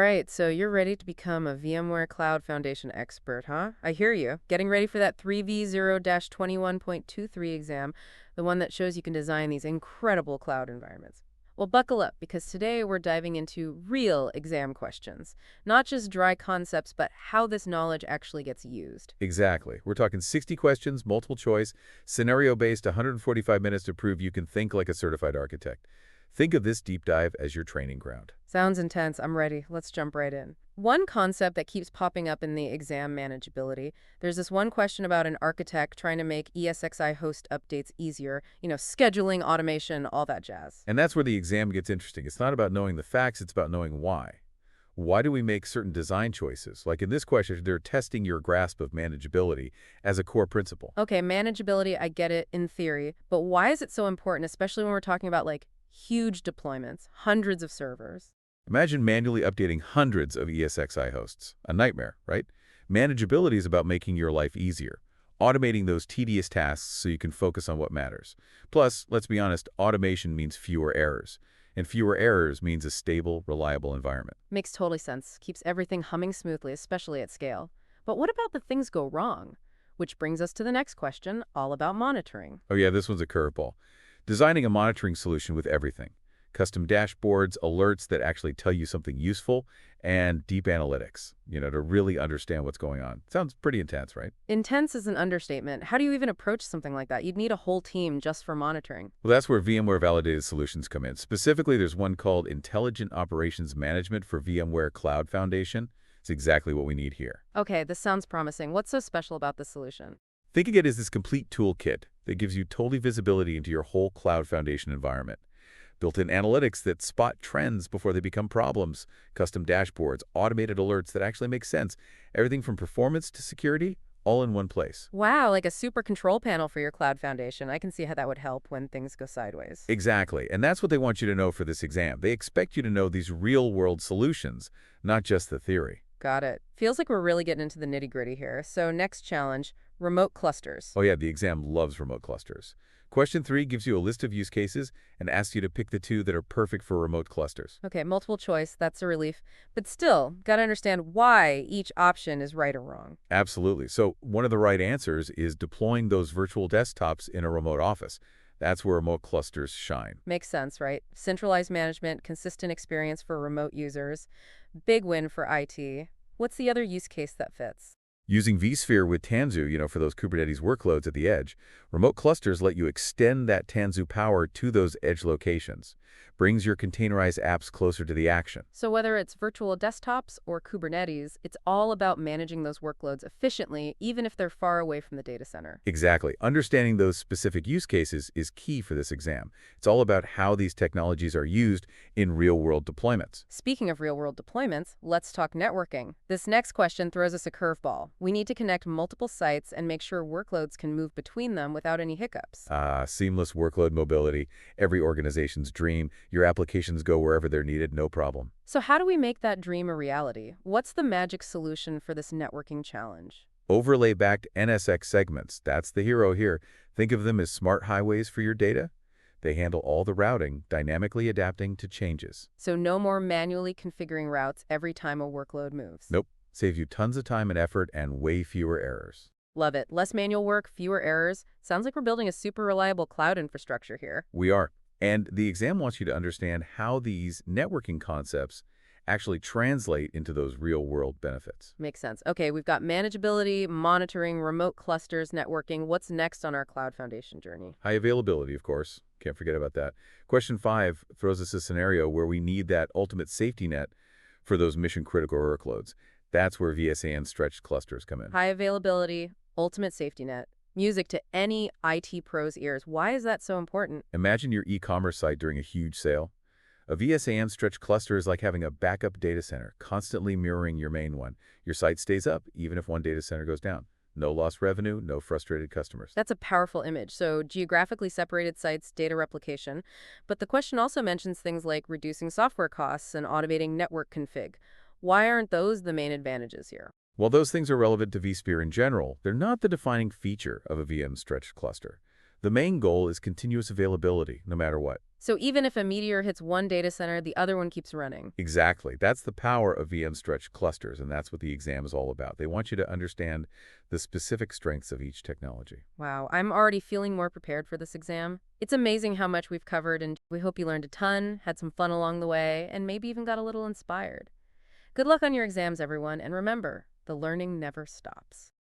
right, so you're ready to become a VMware Cloud Foundation expert, huh? I hear you. Getting ready for that 3V0-21.23 exam, the one that shows you can design these incredible cloud environments. Well, buckle up, because today we're diving into real exam questions. Not just dry concepts, but how this knowledge actually gets used. Exactly. We're talking 60 questions, multiple choice, scenario-based, 145 minutes to prove you can think like a certified architect. Think of this deep dive as your training ground. Sounds intense. I'm ready. Let's jump right in. One concept that keeps popping up in the exam manageability, there's this one question about an architect trying to make ESXi host updates easier, scheduling, automation, all that jazz. And that's where the exam gets interesting. It's not about knowing the facts, it's about knowing why. Why do we make certain design choices? Like in this question, they're testing your grasp of manageability as a core principle. Okay, manageability, I get it in theory, but why is it so important, especially when we're talking about huge deployments, hundreds of servers? Imagine manually updating hundreds of ESXi hosts. A nightmare, right? Manageability is about making your life easier, automating those tedious tasks so you can focus on what matters. Plus, let's be honest, automation means fewer errors. And fewer errors means a stable, reliable environment. Makes totally sense. Keeps everything humming smoothly, especially at scale. But what about the things go wrong? Which brings us to the next question, all about monitoring. Oh yeah, this one's a curveball. Designing a monitoring solution with everything. Custom dashboards, alerts that actually tell you something useful, and deep analytics, to really understand what's going on. Sounds pretty intense, right? Intense is an understatement. How do you even approach something like that? You'd need a whole team just for monitoring. Well, that's where VMware Validated Solutions come in. Specifically, there's one called Intelligent Operations Management for VMware Cloud Foundation. It's exactly what we need here. Okay, this sounds promising. What's so special about this solution? Think of it as this complete toolkit that gives you totally visibility into your whole Cloud Foundation environment. Built-in analytics that spot trends before they become problems, custom dashboards, automated alerts that actually make sense, everything from performance to security, all in one place. Wow, like a super control panel for your cloud foundation. I can see how that would help when things go sideways. Exactly, and that's what they want you to know for this exam. They expect you to know these real-world solutions, not just the theory. Got it. Feels like we're really getting into the nitty-gritty here. So next challenge, remote clusters. Oh yeah, the exam loves remote clusters. Question 3 gives you a list of use cases and asks you to pick the 2 that are perfect for remote clusters. Okay, multiple choice, that's a relief. But still, gotta understand why each option is right or wrong. Absolutely. So one of the right answers is deploying those virtual desktops in a remote office. That's where remote clusters shine. Makes sense, right? Centralized management, consistent experience for remote users. Big win for IT. What's the other use case that fits? Using vSphere with Tanzu, for those Kubernetes workloads at the edge, remote clusters let you extend that Tanzu power to those edge locations. Brings your containerized apps closer to the action. So whether it's virtual desktops or Kubernetes, it's all about managing those workloads efficiently, even if they're far away from the data center. Exactly. Understanding those specific use cases is key for this exam. It's all about how these technologies are used in real-world deployments. Speaking of real-world deployments, let's talk networking. This next question throws us a curveball. We need to connect multiple sites and make sure workloads can move between them without any hiccups. Seamless workload mobility, every organization's dream. Your applications go wherever they're needed, no problem. So how do we make that dream a reality? What's the magic solution for this networking challenge? Overlay-backed NSX segments, that's the hero here. Think of them as smart highways for your data. They handle all the routing, dynamically adapting to changes. So no more manually configuring routes every time a workload moves. Nope. Save you tons of time and effort and way fewer errors. Love it. Less manual work, fewer errors. Sounds like we're building a super reliable cloud infrastructure here. We are. And the exam wants you to understand how these networking concepts actually translate into those real-world benefits. Makes sense. Okay, we've got manageability, monitoring, remote clusters, networking. What's next on our cloud foundation journey? High availability, of course. Can't forget about that. Question 5 throws us a scenario where we need that ultimate safety net for those mission-critical workloads. That's where VSAN stretched clusters come in. High availability, ultimate safety net. Music to any IT pro's ears. Why is that so important? Imagine your e-commerce site during a huge sale. A VSAN stretched cluster is like having a backup data center, constantly mirroring your main one. Your site stays up, even if one data center goes down. No lost revenue, no frustrated customers. That's a powerful image. So geographically separated sites, data replication. But the question also mentions things like reducing software costs and automating network config. Why aren't those the main advantages here? While those things are relevant to vSphere in general, they're not the defining feature of a VM stretched cluster. The main goal is continuous availability, no matter what. So even if a meteor hits one data center, the other one keeps running. Exactly. That's the power of VM stretched clusters, and that's what the exam is all about. They want you to understand the specific strengths of each technology. Wow, I'm already feeling more prepared for this exam. It's amazing how much we've covered, and we hope you learned a ton, had some fun along the way, and maybe even got a little inspired. Good luck on your exams, everyone, and remember, the learning never stops.